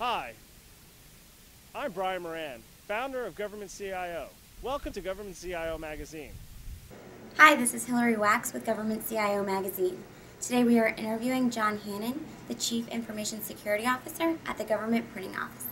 Hi, I'm Brian Moran, founder of Government CIO. Welcome to Government CIO Magazine. Hi, this is Hillary Wax with Government CIO Magazine. Today we are interviewing John Hannon, the Chief Information Security Officer at the Government Printing Office.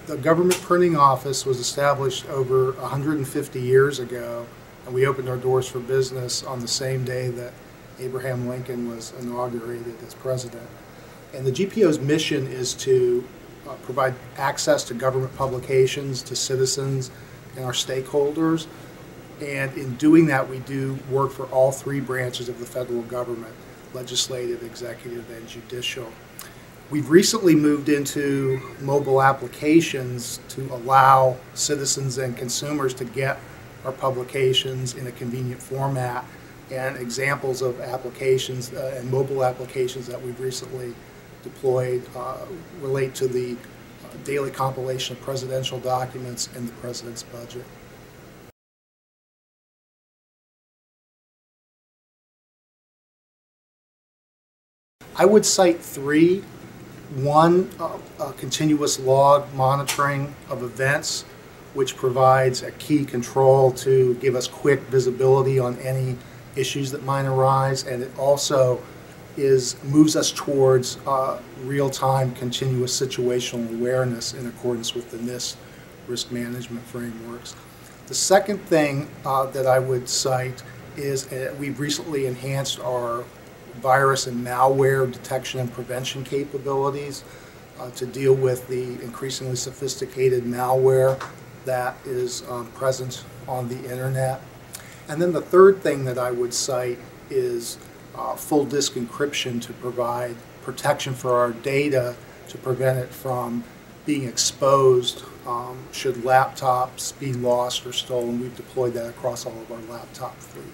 The Government Printing Office was established over 150 years ago, and we opened our doors for business on the same day that Abraham Lincoln was inaugurated as president. And the GPO's mission is to provide access to government publications to citizens and our stakeholders. And in doing that, we do work for all three branches of the federal government: legislative, executive, and judicial. We've recently moved into mobile applications to allow citizens and consumers to get our publications in a convenient format. And examples of applications and mobile applications that we've recently deployed relate to the daily compilation of presidential documents and the president's budget. I would cite three. One, continuous log monitoring of events, which provides a key control to give us quick visibility on any issues that might arise, and it also moves us towards real-time continuous situational awareness in accordance with the NIST risk management frameworks. The second thing that I would cite is we've recently enhanced our virus and malware detection and prevention capabilities to deal with the increasingly sophisticated malware that is present on the internet. And then the third thing that I would cite is full disk encryption to provide protection for our data to prevent it from being exposed should laptops be lost or stolen. We've deployed that across all of our laptop fleet.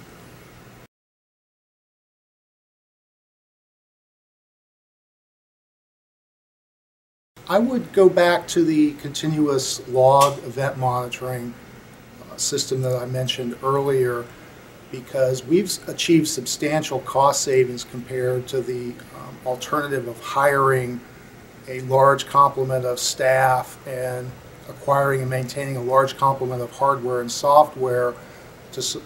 I would go back to the continuous log event monitoring system that I mentioned earlier, because we've achieved substantial cost savings compared to the alternative of hiring a large complement of staff and acquiring and maintaining a large complement of hardware and software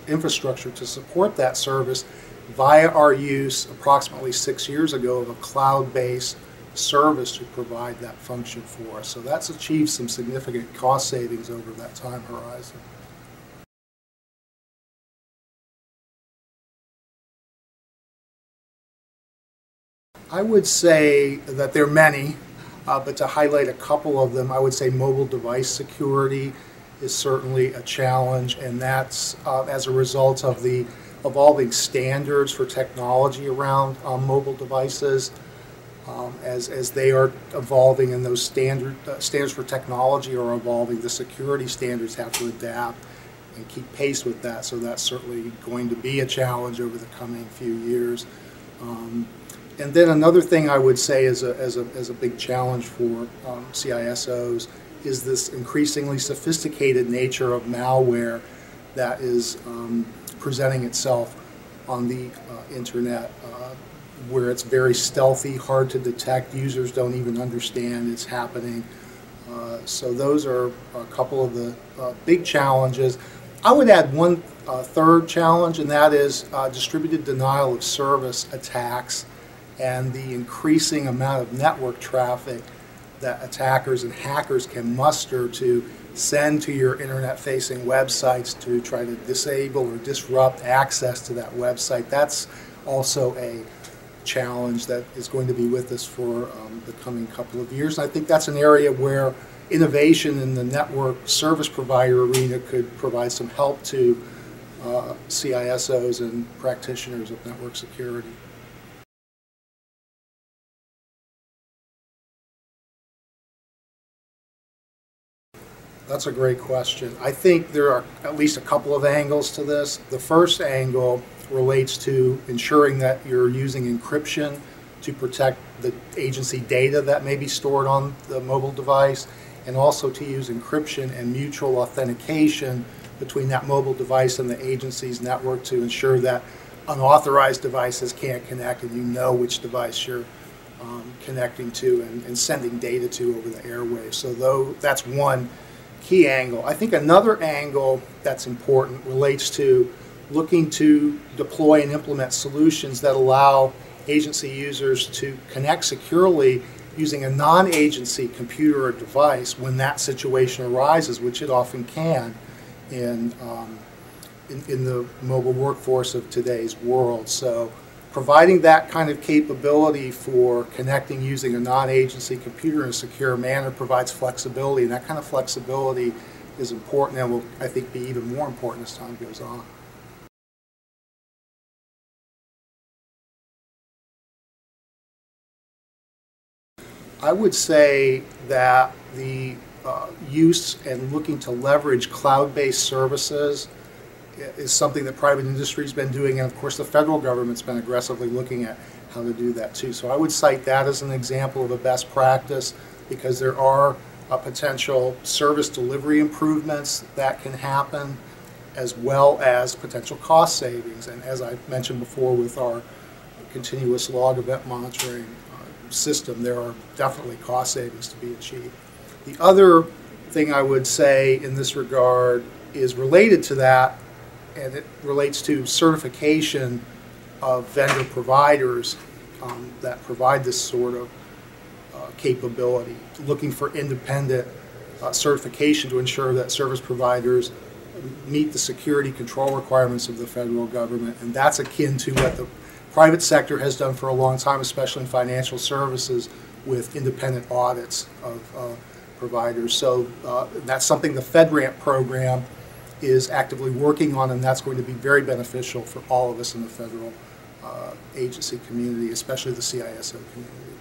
infrastructure to support that service via our use approximately 6 years ago of a cloud-based service to provide that function for us. So that's achieved some significant cost savings over that time horizon. I would say that there are many, but to highlight a couple of them, I would say mobile device security is certainly a challenge, and that's as a result of the evolving standards for technology around mobile devices. As they are evolving and those standards for technology are evolving, the security standards have to adapt and keep pace with that. So that's certainly going to be a challenge over the coming few years. And then another thing I would say as a big challenge for CISOs is this increasingly sophisticated nature of malware that is presenting itself on the internet, where it's very stealthy, hard to detect. Users don't even understand it's happening. So those are a couple of the big challenges. I would add one third challenge, and that is distributed denial of service attacks and the increasing amount of network traffic that attackers and hackers can muster to send to your internet-facing websites to try to disable or disrupt access to that website. That's also a challenge that is going to be with us for the coming couple of years. And I think that's an area where innovation in the network service provider arena could provide some help to CISOs and practitioners of network security. That's a great question. I think there are at least a couple of angles to this. The first angle relates to ensuring that you're using encryption to protect the agency data that may be stored on the mobile device, and also to use encryption and mutual authentication between that mobile device and the agency's network to ensure that unauthorized devices can't connect, and you know which device you're connecting to and sending data to over the airwaves. So that's one key angle. I think another angle that's important relates to looking to deploy and implement solutions that allow agency users to connect securely using a non-agency computer or device when that situation arises, which it often can in the mobile workforce of today's world. So providing that kind of capability for connecting using a non-agency computer in a secure manner provides flexibility, and that kind of flexibility is important and will, I think, be even more important as time goes on. I would say that the use and looking to leverage cloud-based services is something that private industry has been doing, and of course the federal government's been aggressively looking at how to do that too. So I would cite that as an example of a best practice, because there are potential service delivery improvements that can happen, as well as potential cost savings. And as I mentioned before with our continuous log event monitoring system, there are definitely cost savings to be achieved. The other thing I would say in this regard is related to that, and it relates to certification of vendor providers that provide this sort of capability, looking for independent certification to ensure that service providers meet the security control requirements of the federal government. And that's akin to what the private sector has done for a long time, especially in financial services, with independent audits of providers. So that's something the FedRAMP program is actively working on, and that's going to be very beneficial for all of us in the federal agency community, especially the CISO community.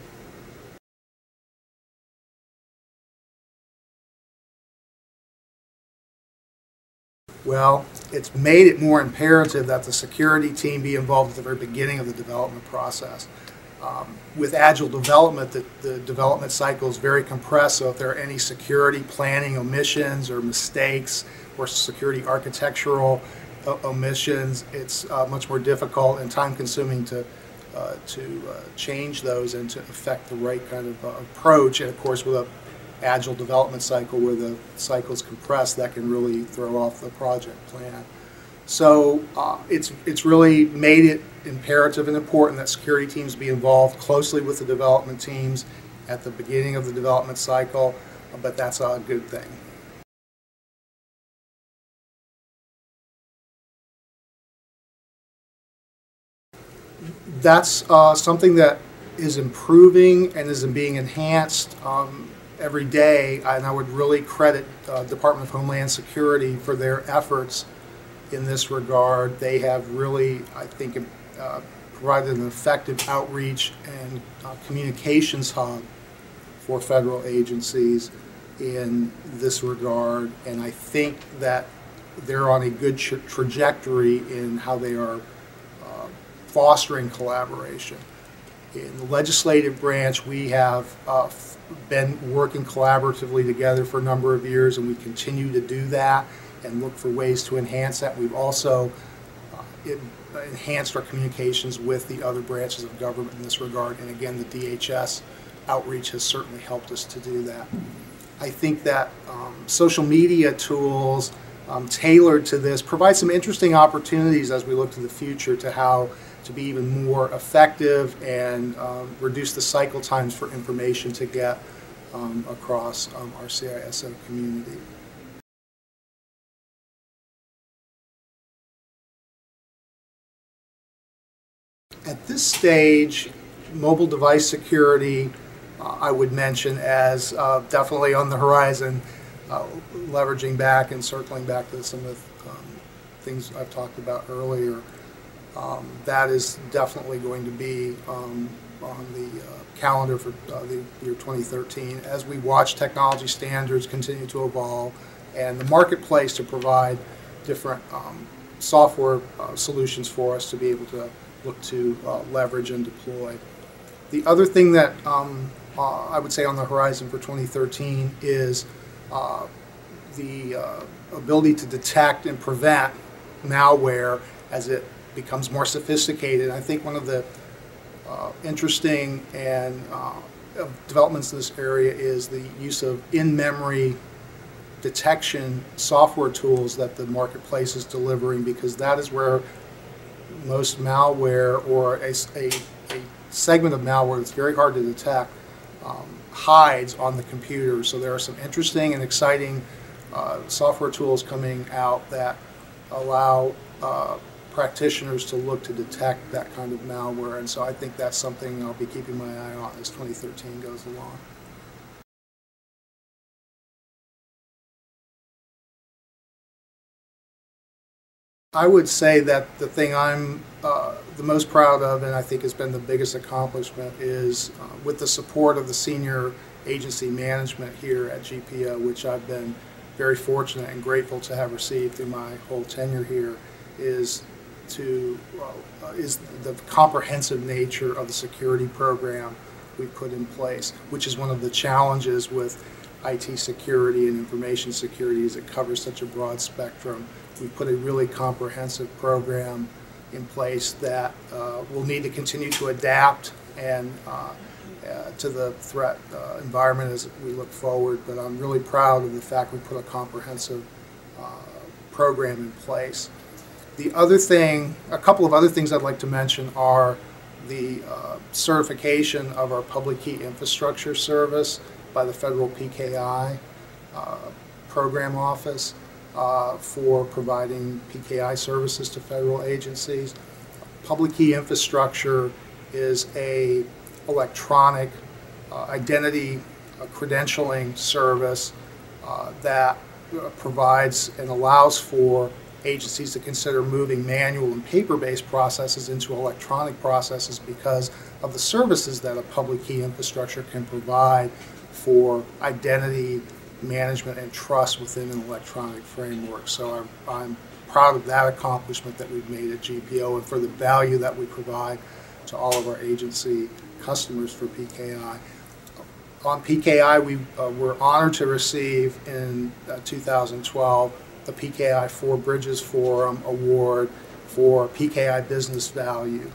Well, it's made it more imperative that the security team be involved at the very beginning of the development process. With agile development, the development cycle is very compressed, so if there are any security planning omissions or mistakes or security architectural omissions, it's much more difficult and time-consuming to change those and to affect the right kind of approach. And of course, with an agile development cycle where the cycle is compressed, that can really throw off the project plan. So it's really made it imperative and important that security teams be involved closely with the development teams at the beginning of the development cycle, but that's a good thing. That's something that is improving and is being enhanced every day, and I would really credit Department of Homeland Security for their efforts in this regard. They have really, I think, provided an effective outreach and communications hub for federal agencies in this regard, and I think that they're on a good trajectory in how they are fostering collaboration. In the legislative branch, we have been working collaboratively together for a number of years, and we continue to do that and look for ways to enhance that. We've also enhanced our communications with the other branches of government in this regard, and again, the DHS outreach has certainly helped us to do that. I think that social media tools tailored to this provide some interesting opportunities as we look to the future to how to be even more effective and reduce the cycle times for information to get across our CISO community. At this stage, mobile device security I would mention as definitely on the horizon, leveraging back and circling back to some of the things I've talked about earlier. That is definitely going to be on the calendar for the year 2013 as we watch technology standards continue to evolve and the marketplace to provide different software solutions for us to be able to look to leverage and deploy. The other thing that I would say on the horizon for 2013 is ability to detect and prevent malware as it becomes more sophisticated. I think one of the interesting and developments in this area is the use of in-memory detection software tools that the marketplace is delivering, because that is where most malware, or a segment of malware that's very hard to detect, hides on the computer. So there are some interesting and exciting software tools coming out that allow practitioners to look to detect that kind of malware, and so I think that's something I'll be keeping my eye on as 2013 goes along. I would say that the thing I'm the most proud of, and I think has been the biggest accomplishment, is with the support of the senior agency management here at GPO, which I've been very fortunate and grateful to have received through my whole tenure here, is the comprehensive nature of the security program we put in place, which is one of the challenges with IT security and information security, is it covers such a broad spectrum. We put a really comprehensive program in place that will need to continue to adapt and to the threat environment as we look forward, but I'm really proud of the fact we put a comprehensive program in place. The other thing, a couple of other things I'd like to mention are the certification of our public key infrastructure service by the federal PKI program office for providing PKI services to federal agencies. Public key infrastructure is a electronic identity credentialing service that provides and allows for agencies to consider moving manual and paper-based processes into electronic processes because of the services that a public key infrastructure can provide for identity management and trust within an electronic framework. So I'm proud of that accomplishment that we've made at GPO, and for the value that we provide to all of our agency customers for PKI. On PKI, we were honored to receive in 2012 the PKI Four Bridges Forum Award for PKI Business Value,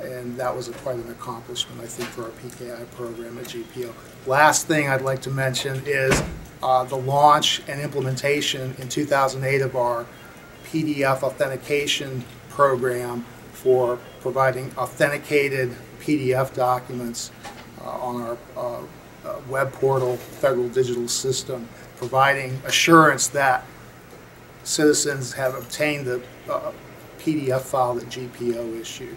and that was quite an accomplishment, I think, for our PKI program at GPO. Last thing I'd like to mention is the launch and implementation in 2008 of our PDF authentication program for providing authenticated PDF documents on our web portal, Federal Digital System, providing assurance that citizens have obtained the PDF file that GPO issued.